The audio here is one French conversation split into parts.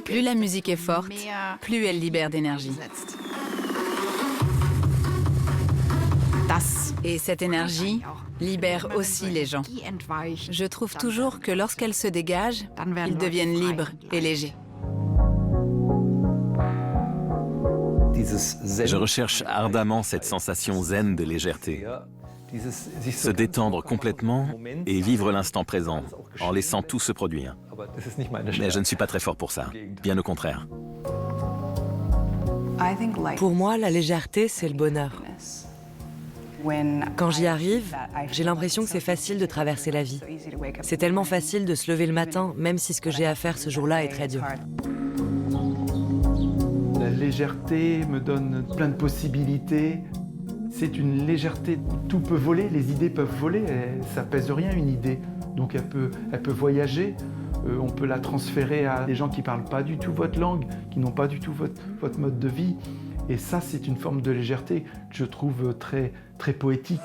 Plus la musique est forte, plus elle libère d'énergie. Et cette énergie libère aussi les gens. Je trouve toujours que lorsqu'elle se dégage, ils deviennent libres et légers. Je recherche ardemment cette sensation zen de légèreté. Se détendre complètement et vivre l'instant présent, en laissant tout se produire. Mais je ne suis pas très fort pour ça, bien au contraire. Pour moi, la légèreté, c'est le bonheur. Quand j'y arrive, j'ai l'impression que c'est facile de traverser la vie. C'est tellement facile de se lever le matin, même si ce que j'ai à faire ce jour-là est très dur. La légèreté me donne plein de possibilités. C'est une légèreté, tout peut voler, les idées peuvent voler, ça pèse rien une idée. Donc elle peut voyager, on peut la transférer à des gens qui ne parlent pas du tout votre langue, qui n'ont pas du tout votre mode de vie. Et ça, c'est une forme de légèreté que je trouve très, très poétique.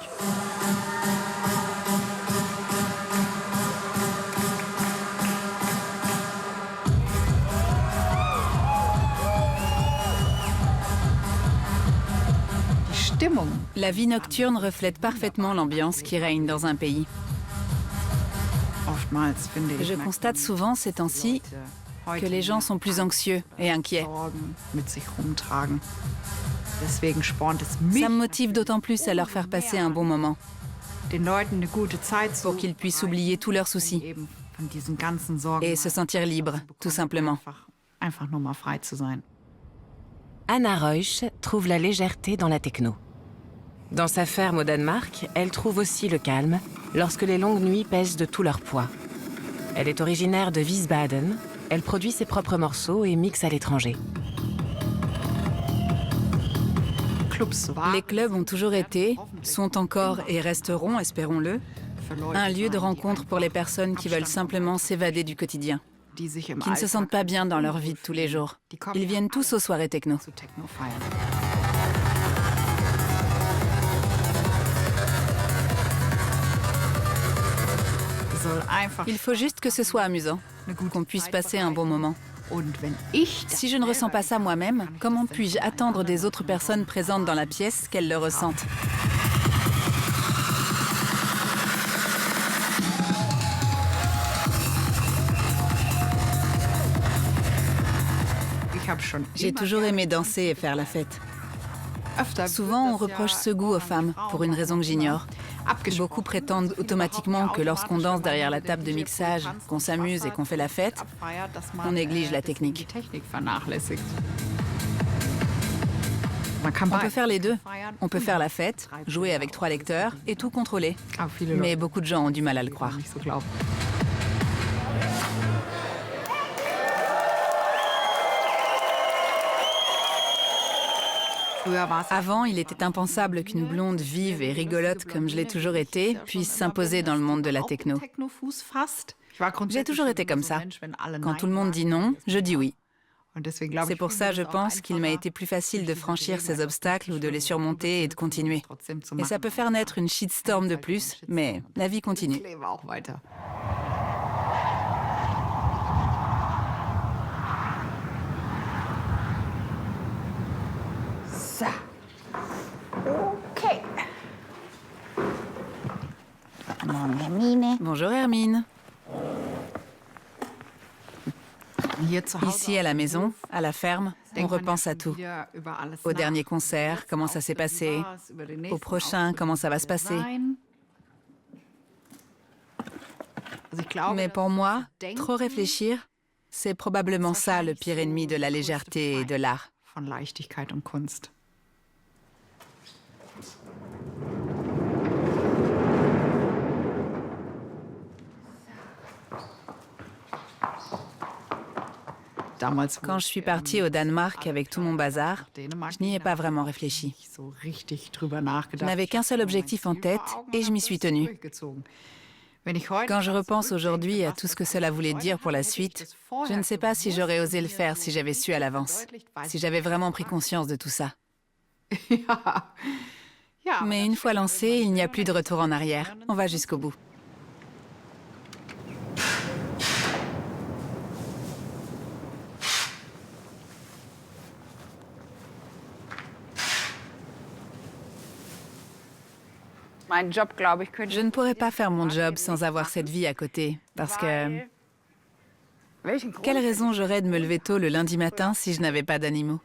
La vie nocturne reflète parfaitement l'ambiance qui règne dans un pays. Je constate souvent ces temps-ci que les gens sont plus anxieux et inquiets. Ça me motive d'autant plus à leur faire passer un bon moment, pour qu'ils puissent oublier tous leurs soucis et se sentir libres, tout simplement. Anna Reusch trouve la légèreté dans la techno. Dans sa ferme au Danemark, elle trouve aussi le calme lorsque les longues nuits pèsent de tout leur poids. Elle est originaire de Wiesbaden. Elle produit ses propres morceaux et mixe à l'étranger. Les clubs ont toujours été, sont encore et resteront, espérons-le, un lieu de rencontre pour les personnes qui veulent simplement s'évader du quotidien, qui ne se sentent pas bien dans leur vie de tous les jours. Ils viennent tous aux soirées techno. Il faut juste que ce soit amusant, qu'on puisse passer un bon moment. Si je ne ressens pas ça moi-même, comment puis-je attendre des autres personnes présentes dans la pièce qu'elles le ressentent? J'ai toujours aimé danser et faire la fête. Souvent, on reproche ce goût aux femmes, pour une raison que j'ignore. Beaucoup prétendent automatiquement que lorsqu'on danse derrière la table de mixage, qu'on s'amuse et qu'on fait la fête, on néglige la technique. On peut faire les deux. On peut faire la fête, jouer avec 3 lecteurs et tout contrôler. Mais beaucoup de gens ont du mal à le croire. Avant, il était impensable qu'une blonde vive et rigolote comme je l'ai toujours été puisse s'imposer dans le monde de la techno. J'ai toujours été comme ça. Quand tout le monde dit non, je dis oui. C'est pour ça, je pense, qu'il m'a été plus facile de franchir ces obstacles ou de les surmonter et de continuer. Et ça peut faire naître une shitstorm de plus, mais la vie continue. Bonjour Hermine. Ici à la maison, à la ferme, on repense à tout. Au dernier concert, comment ça s'est passé. Au prochain, comment ça va se passer. Mais pour moi, trop réfléchir, c'est probablement ça le pire ennemi de la légèreté et de l'art. Quand je suis partie au Danemark avec tout mon bazar, je n'y ai pas vraiment réfléchi. Je n'avais qu'un seul objectif en tête et je m'y suis tenue. Quand je repense aujourd'hui à tout ce que cela voulait dire pour la suite, je ne sais pas si j'aurais osé le faire si j'avais su à l'avance, si j'avais vraiment pris conscience de tout ça. Mais une fois lancé, il n'y a plus de retour en arrière. On va jusqu'au bout. Je ne pourrais pas faire mon job sans avoir cette vie à côté, parce que... Quelle raison j'aurais de me lever tôt le lundi matin si je n'avais pas d'animaux?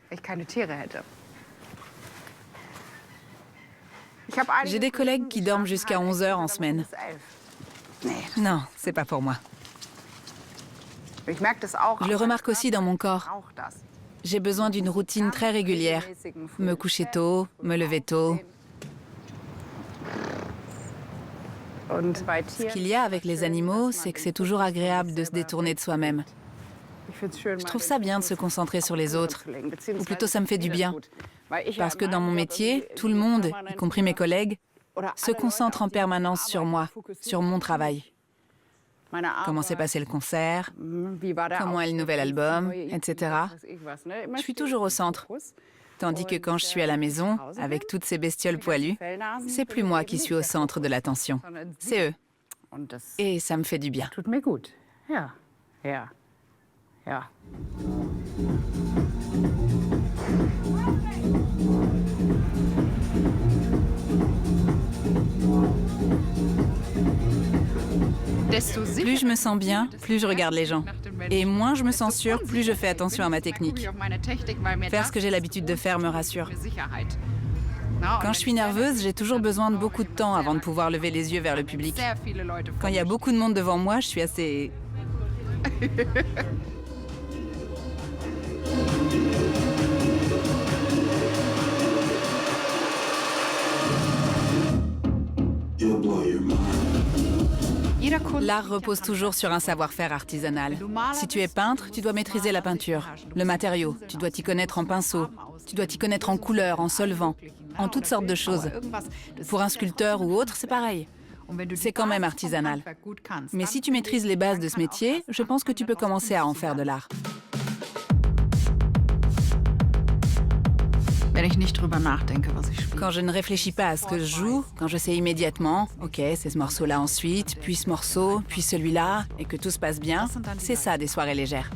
J'ai des collègues qui dorment jusqu'à 11 heures en semaine. Non, c'est pas pour moi. Je le remarque aussi dans mon corps. J'ai besoin d'une routine très régulière. Me coucher tôt, me lever tôt. Ce qu'il y a avec les animaux, c'est que c'est toujours agréable de se détourner de soi-même. Je trouve ça bien de se concentrer sur les autres, ou plutôt ça me fait du bien. Parce que dans mon métier, tout le monde, y compris mes collègues, se concentre en permanence sur moi, sur mon travail. Comment s'est passé le concert, comment est le nouvel album, etc. Je suis toujours au centre. Tandis que quand je suis à la maison, avec toutes ces bestioles poilues, c'est plus moi qui suis au centre de l'attention. C'est eux. Et ça me fait du bien. Plus je me sens bien, plus je regarde les gens. Et moins je me sens sûre, plus je fais attention à ma technique. Faire ce que j'ai l'habitude de faire me rassure. Quand je suis nerveuse, j'ai toujours besoin de beaucoup de temps avant de pouvoir lever les yeux vers le public. Quand il y a beaucoup de monde devant moi, je suis assez... L'art repose toujours sur un savoir-faire artisanal. Si tu es peintre, tu dois maîtriser la peinture, le matériau, tu dois t'y connaître en pinceau, tu dois t'y connaître en couleur, en solvant, en toutes sortes de choses. Pour un sculpteur ou autre, c'est pareil. C'est quand même artisanal. Mais si tu maîtrises les bases de ce métier, je pense que tu peux commencer à en faire de l'art. Quand je ne réfléchis pas à ce que je joue, quand je sais immédiatement, ok, c'est ce morceau-là ensuite, puis ce morceau, puis celui-là, et que tout se passe bien, c'est ça des soirées légères.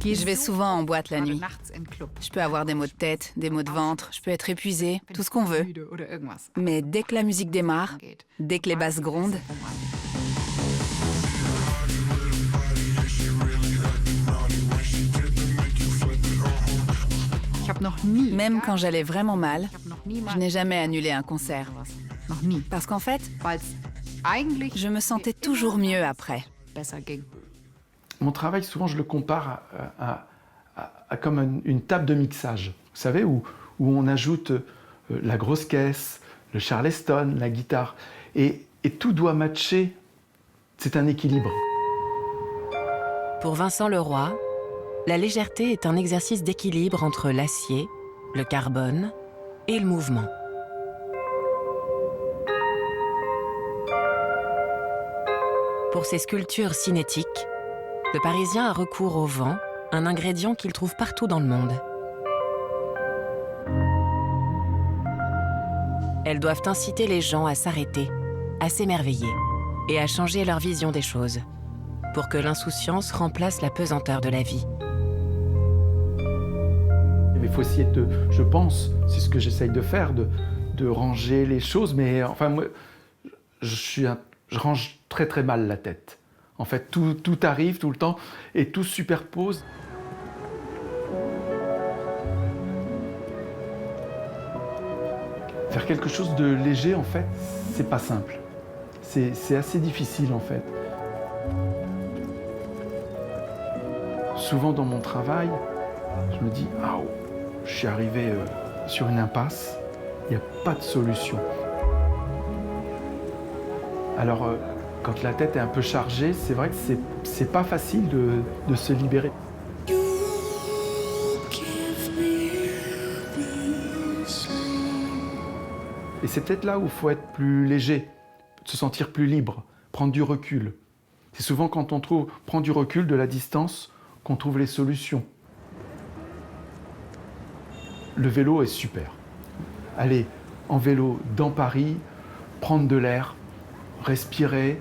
Je vais souvent en boîte la nuit. Je peux avoir des maux de tête, des maux de ventre, je peux être épuisée, tout ce qu'on veut. Mais dès que la musique démarre, dès que les basses grondent, même quand j'allais vraiment mal, je n'ai jamais annulé un concert. Parce qu'en fait, je me sentais toujours mieux après. Mon travail, souvent, je le compare à comme une table de mixage. Vous savez, où on ajoute la grosse caisse, le charleston, la guitare. Et tout doit matcher. C'est un équilibre. Pour Vincent Leroy, la légèreté est un exercice d'équilibre entre l'acier, le carbone et le mouvement. Pour ses sculptures cinétiques, le Parisien a recours au vent, un ingrédient qu'il trouve partout dans le monde. Elles doivent inciter les gens à s'arrêter, à s'émerveiller et à changer leur vision des choses, pour que l'insouciance remplace la pesanteur de la vie. Mais il faut essayer je pense, c'est ce que j'essaye de faire, de ranger les choses, mais enfin, moi, je range très très mal la tête. En fait, tout arrive tout le temps et tout se superpose. Faire quelque chose de léger, en fait, c'est pas simple. C'est assez difficile, en fait. Souvent dans mon travail, je me dis « Ah, je suis arrivé sur une impasse, il n'y a pas de solution. » Alors, quand la tête est un peu chargée, c'est vrai que c'est pas facile de se libérer. Et c'est peut-être là où il faut être plus léger, se sentir plus libre, prendre du recul. C'est souvent quand on prend du recul, de la distance, qu'on trouve les solutions. Le vélo est super. Aller en vélo dans Paris, prendre de l'air, respirer,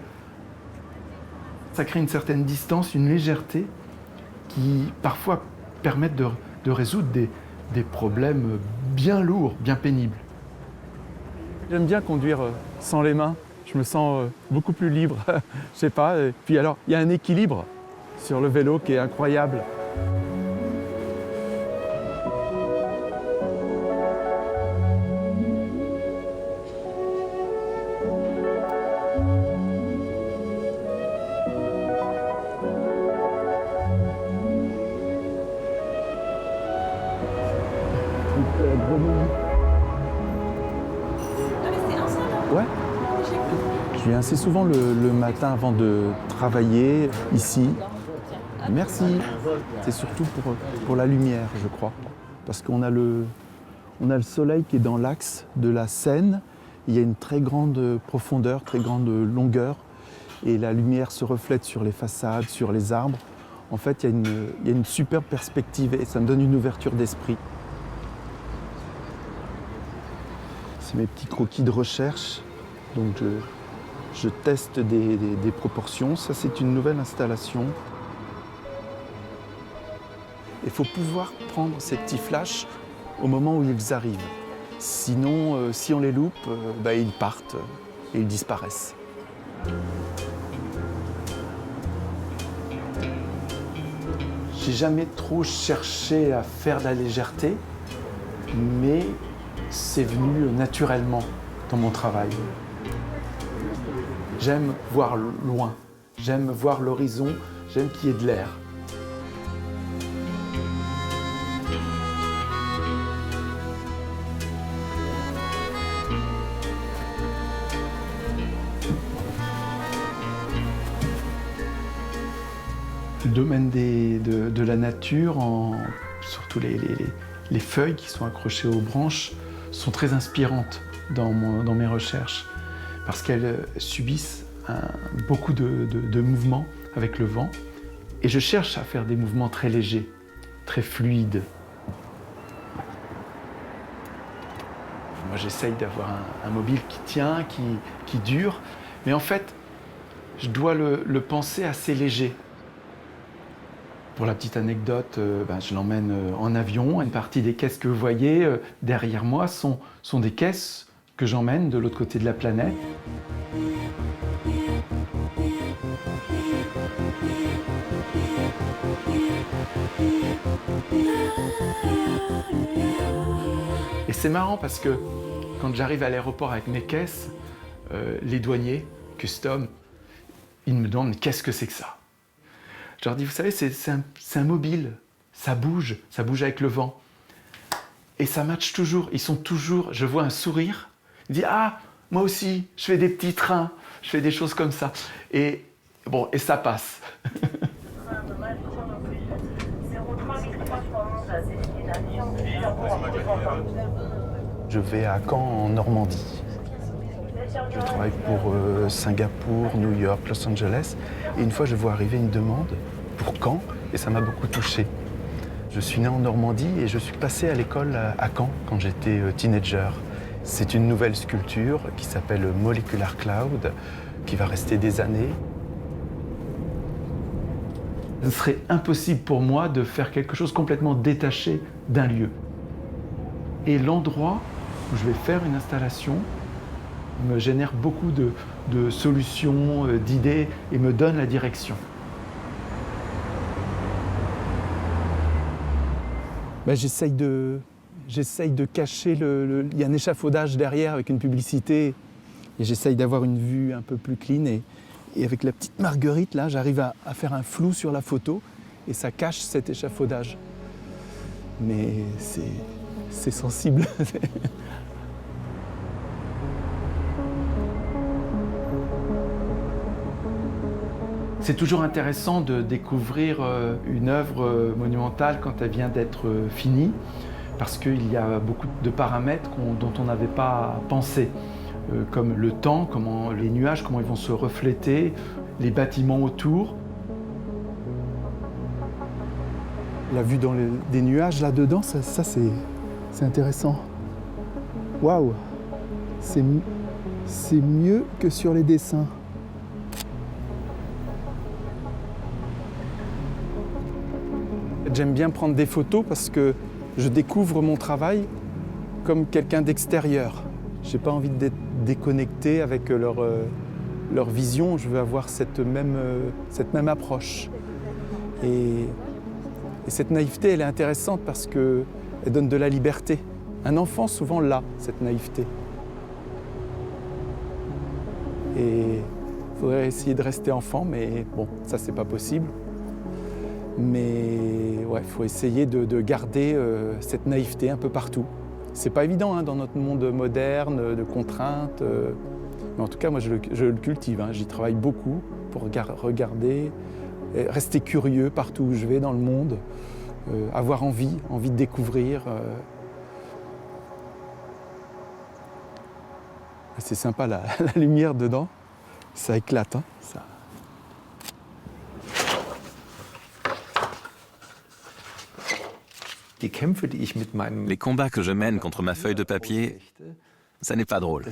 ça crée une certaine distance, une légèreté qui parfois permettent de résoudre des problèmes bien lourd, bien pénible. J'aime bien conduire sans les mains. Je me sens beaucoup plus libre, je sais pas. Et puis alors, il y a un équilibre sur le vélo qui est incroyable. Ouais. Je viens assez souvent le matin avant de travailler ici. Merci. C'est surtout pour la lumière, je crois. Parce qu'on a le soleil qui est dans l'axe de la Seine. Il y a une très grande profondeur, très grande longueur. Et la lumière se reflète sur les façades, sur les arbres. En fait, il y a une superbe perspective et ça me donne une ouverture d'esprit. C'est mes petits croquis de recherche. Donc je teste des proportions. Ça, c'est une nouvelle installation. Il faut pouvoir prendre ces petits flashs au moment où ils arrivent. Sinon, si on les loupe, ils partent et ils disparaissent. J'ai jamais trop cherché à faire de la légèreté, mais c'est venu naturellement dans mon travail. J'aime voir loin, j'aime voir l'horizon, j'aime qu'il y ait de l'air. Le domaine de la nature, surtout les feuilles qui sont accrochées aux branches, sont très inspirantes dans mes recherches parce qu'elles subissent beaucoup de mouvements avec le vent. Et je cherche à faire des mouvements très légers, très fluides. Moi, j'essaye d'avoir un mobile qui tient, qui dure, mais en fait, je dois le penser assez léger. Pour la petite anecdote, je l'emmène en avion. Une partie des caisses que vous voyez derrière moi sont des caisses que j'emmène de l'autre côté de la planète. Et c'est marrant parce que quand j'arrive à l'aéroport avec mes caisses, les douaniers, custom, ils me demandent « mais qu'est-ce que c'est que ça ?» Je leur dis, vous savez, c'est un mobile, ça bouge avec le vent. Et ça matche toujours, ils sont toujours, je vois un sourire, ils disent, ah, moi aussi, je fais des petits trains, je fais des choses comme ça. Et ça passe. Je vais à Caen, en Normandie. Je travaille pour Singapour, New York, Los Angeles. Et une fois, je vois arriver une demande pour Caen et ça m'a beaucoup touché. Je suis né en Normandie et je suis passé à l'école à Caen quand j'étais teenager. C'est une nouvelle sculpture qui s'appelle Molecular Cloud, qui va rester des années. Ce serait impossible pour moi de faire quelque chose complètement détaché d'un lieu. Et l'endroit où je vais faire une installation me génère beaucoup de solutions, d'idées et me donne la direction. J'essaye de cacher il y a un échafaudage derrière avec une publicité et j'essaye d'avoir une vue un peu plus clean et avec la petite Marguerite là, j'arrive à faire un flou sur la photo et ça cache cet échafaudage. Mais c'est sensible. C'est toujours intéressant de découvrir une œuvre monumentale quand elle vient d'être finie, parce qu'il y a beaucoup de paramètres dont on n'avait pas pensé, comme le temps, comment les nuages, comment ils vont se refléter, les bâtiments autour. La vue dans des nuages là-dedans, ça c'est intéressant. Waouh! C'est mieux que sur les dessins. J'aime bien prendre des photos parce que je découvre mon travail comme quelqu'un d'extérieur. J'ai pas envie d'être déconnecté avec leur vision, je veux avoir cette même approche. Et cette naïveté, elle est intéressante parce qu'elle donne de la liberté. Un enfant, souvent, l'a, cette naïveté. Et il faudrait essayer de rester enfant, mais bon, ça, c'est pas possible. Mais ouais, il faut essayer de garder cette naïveté un peu partout. C'est pas évident hein, dans notre monde moderne, de contraintes. Mais en tout cas, moi, je le cultive. Hein. J'y travaille beaucoup pour regarder, rester curieux partout où je vais dans le monde, avoir envie de découvrir. C'est sympa, la lumière dedans, ça éclate. Hein, ça. Les combats que je mène contre ma feuille de papier, ça n'est pas drôle.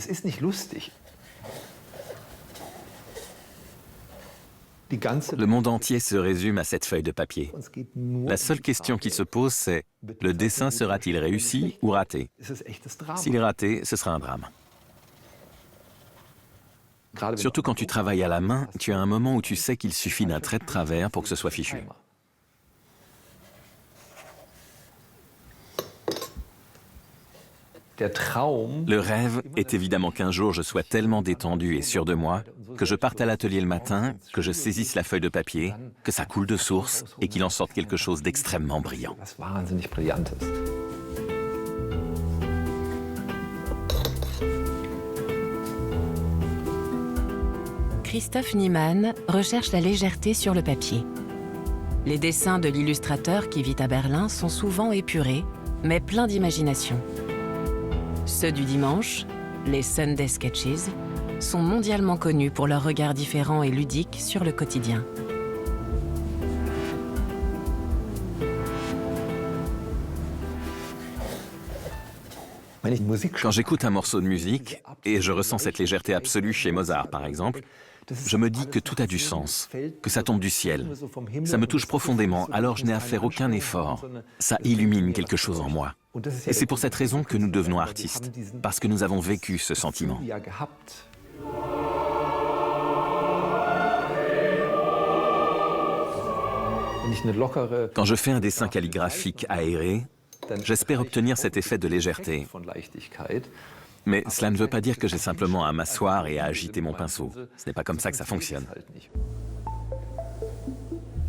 Le monde entier se résume à cette feuille de papier. La seule question qui se pose, c'est le dessin sera-t-il réussi ou raté? S'il est raté, ce sera un drame. Surtout quand tu travailles à la main, tu as un moment où tu sais qu'il suffit d'un trait de travers pour que ce soit fichu. Le rêve est évidemment qu'un jour je sois tellement détendu et sûr de moi que je parte à l'atelier le matin, que je saisisse la feuille de papier, que ça coule de source et qu'il en sorte quelque chose d'extrêmement brillant. Christophe Niemann recherche la légèreté sur le papier. Les dessins de l'illustrateur qui vit à Berlin sont souvent épurés, mais pleins d'imagination. Ceux du dimanche, les Sunday Sketches, sont mondialement connus pour leur regard différent et ludique sur le quotidien. Quand j'écoute un morceau de musique, et je ressens cette légèreté absolue chez Mozart par exemple, je me dis que tout a du sens, que ça tombe du ciel. Ça me touche profondément, alors je n'ai à faire aucun effort. Ça illumine quelque chose en moi. Et c'est pour cette raison que nous devenons artistes, parce que nous avons vécu ce sentiment. Quand je fais un dessin calligraphique aéré, j'espère obtenir cet effet de légèreté. Mais cela ne veut pas dire que j'ai simplement à m'asseoir et à agiter mon pinceau. Ce n'est pas comme ça que ça fonctionne.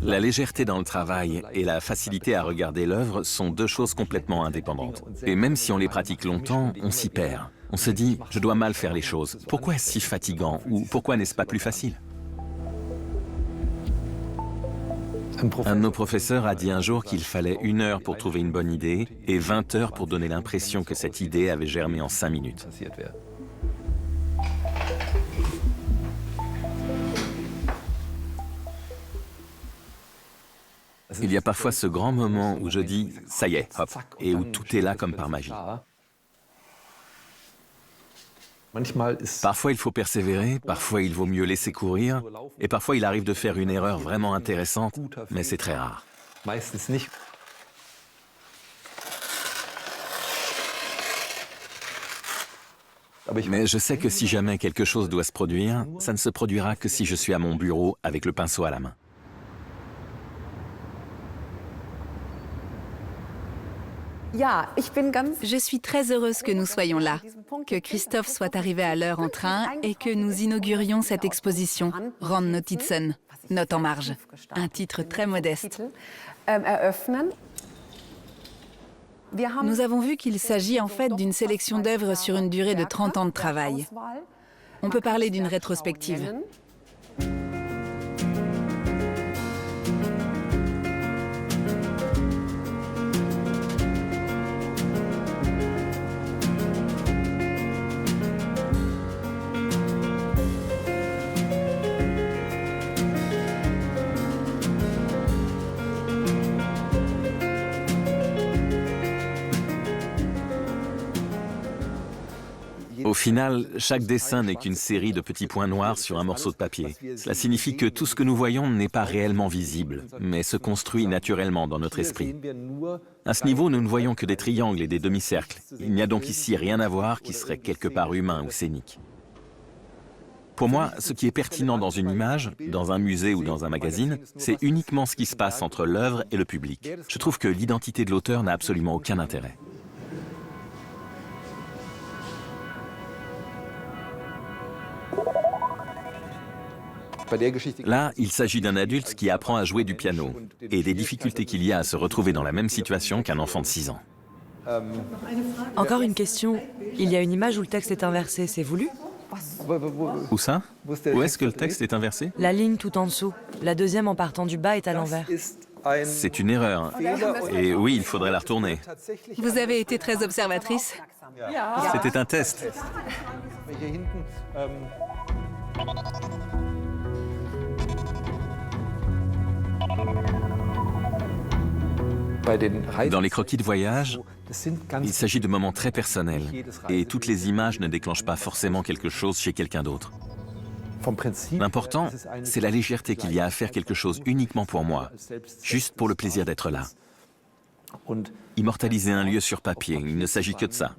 La légèreté dans le travail et la facilité à regarder l'œuvre sont deux choses complètement indépendantes. Et même si on les pratique longtemps, on s'y perd. On se dit, je dois mal faire les choses. Pourquoi est-ce si fatigant? Ou pourquoi n'est-ce pas plus facile? Un de nos professeurs a dit un jour qu'il fallait 1 heure pour trouver une bonne idée et 20 heures pour donner l'impression que cette idée avait germé en 5 minutes. Il y a parfois ce grand moment où je dis « ça y est, hop », et où tout est là comme par magie. Parfois il faut persévérer, parfois il vaut mieux laisser courir, et parfois il arrive de faire une erreur vraiment intéressante, mais c'est très rare. Mais je sais que si jamais quelque chose doit se produire, ça ne se produira que si je suis à mon bureau avec le pinceau à la main. Je suis très heureuse que nous soyons là, que Christophe soit arrivé à l'heure en train et que nous inaugurions cette exposition, Randnotizen, note en marge, un titre très modeste. Nous avons vu qu'il s'agit en fait d'une sélection d'œuvres sur une durée de 30 ans de travail. On peut parler d'une rétrospective. Au final, chaque dessin n'est qu'une série de petits points noirs sur un morceau de papier. Cela signifie que tout ce que nous voyons n'est pas réellement visible, mais se construit naturellement dans notre esprit. À ce niveau, nous ne voyons que des triangles et des demi-cercles. Il n'y a donc ici rien à voir qui serait quelque part humain ou scénique. Pour moi, ce qui est pertinent dans une image, dans un musée ou dans un magazine, c'est uniquement ce qui se passe entre l'œuvre et le public. Je trouve que l'identité de l'auteur n'a absolument aucun intérêt. Là, il s'agit d'un adulte qui apprend à jouer du piano et des difficultés qu'il y a à se retrouver dans la même situation qu'un enfant de 6 ans. Encore une question. Il y a une image où le texte est inversé, c'est voulu? Où ça? Où est-ce que le texte est inversé? La ligne tout en dessous. La deuxième en partant du bas est à l'envers. C'est une erreur. Et oui, il faudrait la retourner. Vous avez été très observatrice. C'était un test. Dans les croquis de voyage, il s'agit de moments très personnels et toutes les images ne déclenchent pas forcément quelque chose chez quelqu'un d'autre. L'important, c'est la légèreté qu'il y a à faire quelque chose uniquement pour moi, juste pour le plaisir d'être là. Immortaliser un lieu sur papier, il ne s'agit que de ça.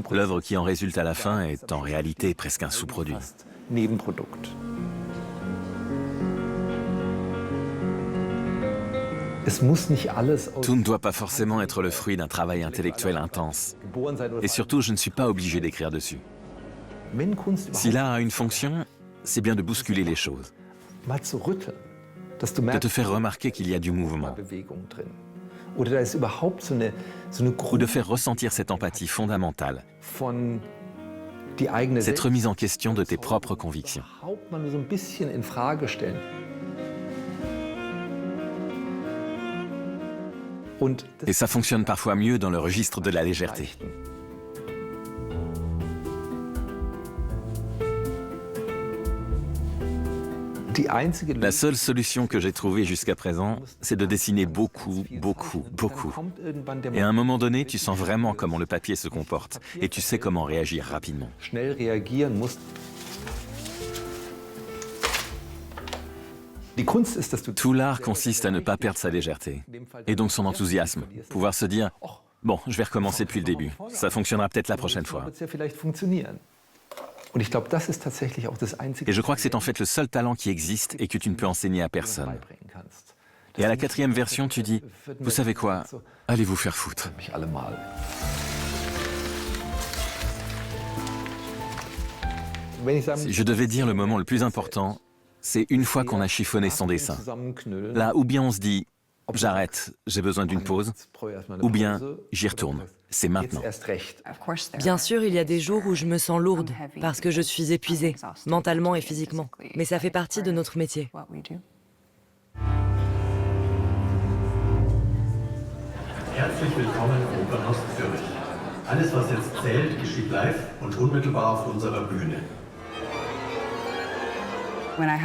L'œuvre qui en résulte à la fin est en réalité presque un sous-produit. Tout ne doit pas forcément être le fruit d'un travail intellectuel intense. Et surtout, je ne suis pas obligé d'écrire dessus. Si l'art a une fonction, c'est bien de bousculer les choses, de te faire remarquer qu'il y a du mouvement, ou de faire ressentir cette empathie fondamentale, cette remise en question de tes propres convictions. Et ça fonctionne parfois mieux dans le registre de la légèreté. La seule solution que j'ai trouvée jusqu'à présent, c'est de dessiner beaucoup, beaucoup, beaucoup. Et à un moment donné, tu sens vraiment comment le papier se comporte et tu sais comment réagir rapidement. Tout l'art consiste à ne pas perdre sa légèreté, et donc son enthousiasme, pouvoir se dire « Bon, je vais recommencer depuis le début, ça fonctionnera peut-être la prochaine fois ». Et je crois que c'est en fait le seul talent qui existe et que tu ne peux enseigner à personne. Et à la 4e version, tu dis « Vous savez quoi, allez vous faire foutre ». Si je devais dire le moment le plus important, c'est une fois qu'on a chiffonné son dessin. Là, ou bien on se dit « J'arrête, j'ai besoin d'une pause », ou bien « J'y retourne, c'est maintenant ». Bien sûr, il y a des jours où je me sens lourde, parce que je suis épuisée, mentalement et physiquement. Mais ça fait partie de notre métier. Herzlich willkommen im Opernhaus Zürich. Alles, was jetzt zählt, geschieht live und unmittelbar auf unserer Bühne.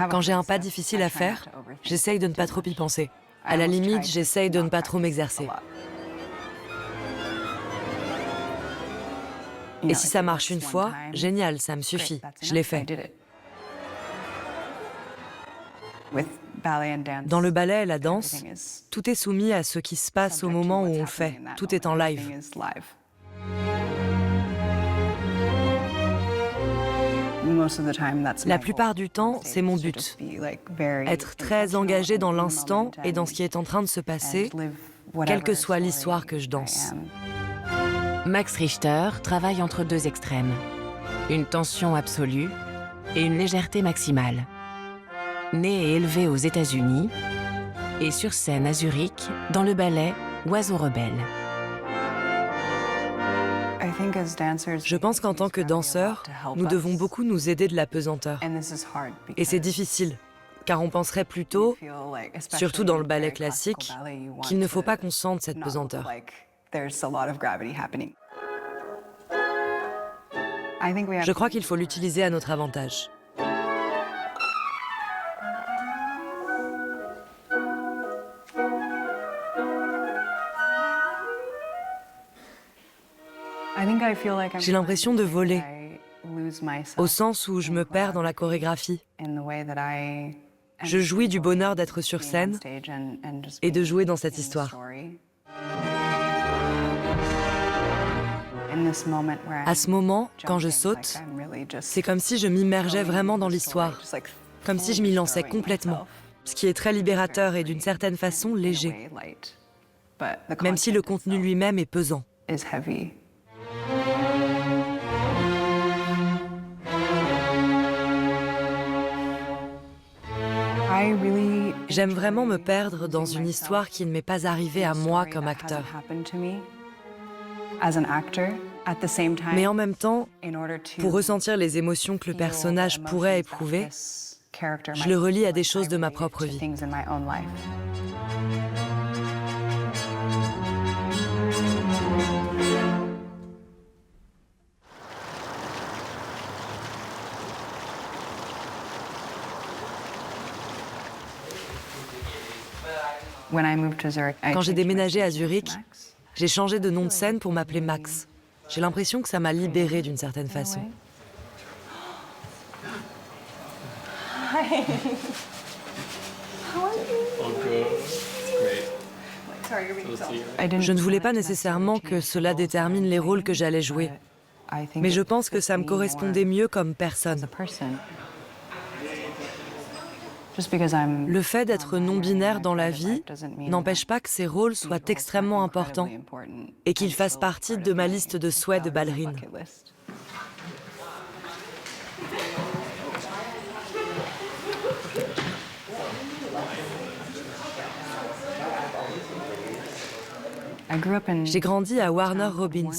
Quand j'ai un pas difficile à faire, j'essaye de ne pas trop y penser. À la limite, j'essaye de ne pas trop m'exercer. Et si ça marche une fois, génial, ça me suffit, je l'ai fait. Dans le ballet et la danse, tout est soumis à ce qui se passe au moment où on le fait. Tout est en live. La plupart du temps, c'est mon but. Être très engagé dans l'instant et dans ce qui est en train de se passer, quelle que soit l'histoire que je danse. Max Richter travaille entre deux extrêmes. Une tension absolue et une légèreté maximale. Né et élevé aux États-Unis et sur scène à Zurich dans le ballet Oiseau rebelle. Je pense qu'en tant que danseurs, nous devons beaucoup nous aider de la pesanteur. Et c'est difficile, car on penserait plutôt, surtout dans le ballet classique, qu'il ne faut pas qu'on sente cette pesanteur. Je crois qu'il faut l'utiliser à notre avantage. J'ai l'impression de voler, au sens où je me perds dans la chorégraphie. Je jouis du bonheur d'être sur scène et de jouer dans cette histoire. À ce moment, quand je saute, c'est comme si je m'immergeais vraiment dans l'histoire, comme si je m'y lançais complètement, ce qui est très libérateur et d'une certaine façon léger, même si le contenu lui-même est pesant. J'aime vraiment me perdre dans une histoire qui ne m'est pas arrivée à moi comme acteur. Mais en même temps, pour ressentir les émotions que le personnage pourrait éprouver, je le relie à des choses de ma propre vie. Quand j'ai déménagé à Zurich, j'ai changé de nom de scène pour m'appeler Max. J'ai l'impression que ça m'a libérée d'une certaine façon. Je ne voulais pas nécessairement que cela détermine les rôles que j'allais jouer, mais je pense que ça me correspondait mieux comme personne. Le fait d'être non-binaire dans la vie n'empêche pas que ces rôles soient extrêmement importants et qu'ils fassent partie de ma liste de souhaits de ballerine. J'ai grandi à Warner Robins,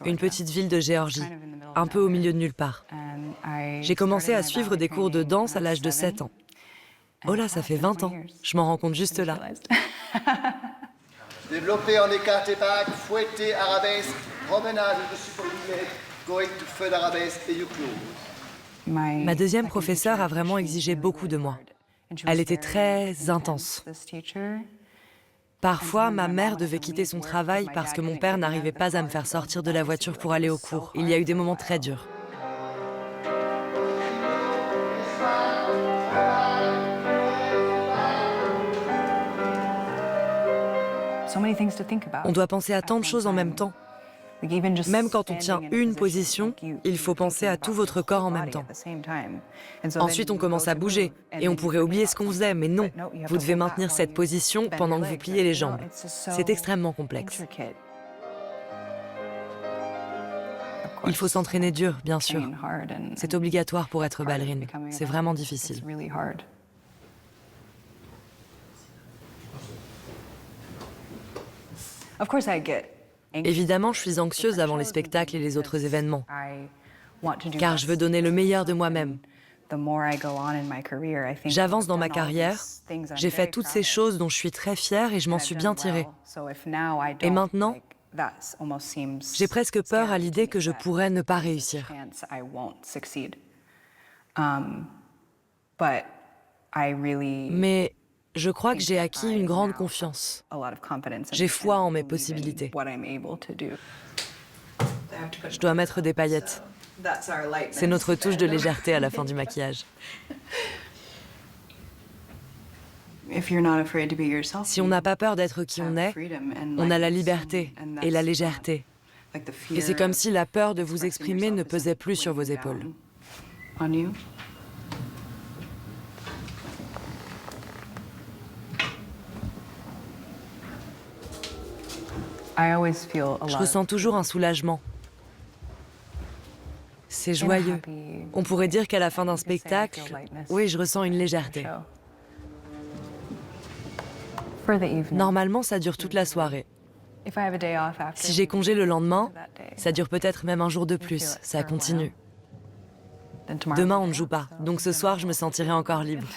une petite ville de Géorgie, un peu au milieu de nulle part. J'ai commencé à suivre des cours de danse à l'âge de 7 ans. Oh là, ça fait 20 ans. Je m'en rends compte juste là. Développé en écarté back, fouetté, arabesque, promenade de subordinate, going to feu d'arabesque et you close. Ma deuxième professeure a vraiment exigé beaucoup de moi. Elle était très intense. Parfois, ma mère devait quitter son travail parce que mon père n'arrivait pas à me faire sortir de la voiture pour aller au cours. Il y a eu des moments très durs. On doit penser à tant de choses en même temps. Même quand on tient une position, il faut penser à tout votre corps en même temps. Ensuite, on commence à bouger, et on pourrait oublier ce qu'on faisait, mais non, vous devez maintenir cette position pendant que vous pliez les jambes. C'est extrêmement complexe. Il faut s'entraîner dur, bien sûr. C'est obligatoire pour être ballerine. C'est vraiment difficile. Évidemment, je suis anxieuse avant les spectacles et les autres événements, car je veux donner le meilleur de moi-même. J'avance dans ma carrière, j'ai fait toutes ces choses dont je suis très fière et je m'en suis bien tirée. Et maintenant, j'ai presque peur à l'idée que je pourrais ne pas réussir. Mais je crois que j'ai acquis une grande confiance. J'ai foi en mes possibilités. Je dois mettre des paillettes. C'est notre touche de légèreté à la fin du maquillage. Si on n'a pas peur d'être qui on est, on a la liberté et la légèreté. Et c'est comme si la peur de vous exprimer ne pesait plus sur vos épaules. Je ressens toujours un soulagement. C'est joyeux. On pourrait dire qu'à la fin d'un spectacle, oui, je ressens une légèreté. Normalement, ça dure toute la soirée. Si j'ai congé le lendemain, ça dure peut-être même un jour de plus. Ça continue. Demain, on ne joue pas. Donc ce soir, je me sentirai encore libre.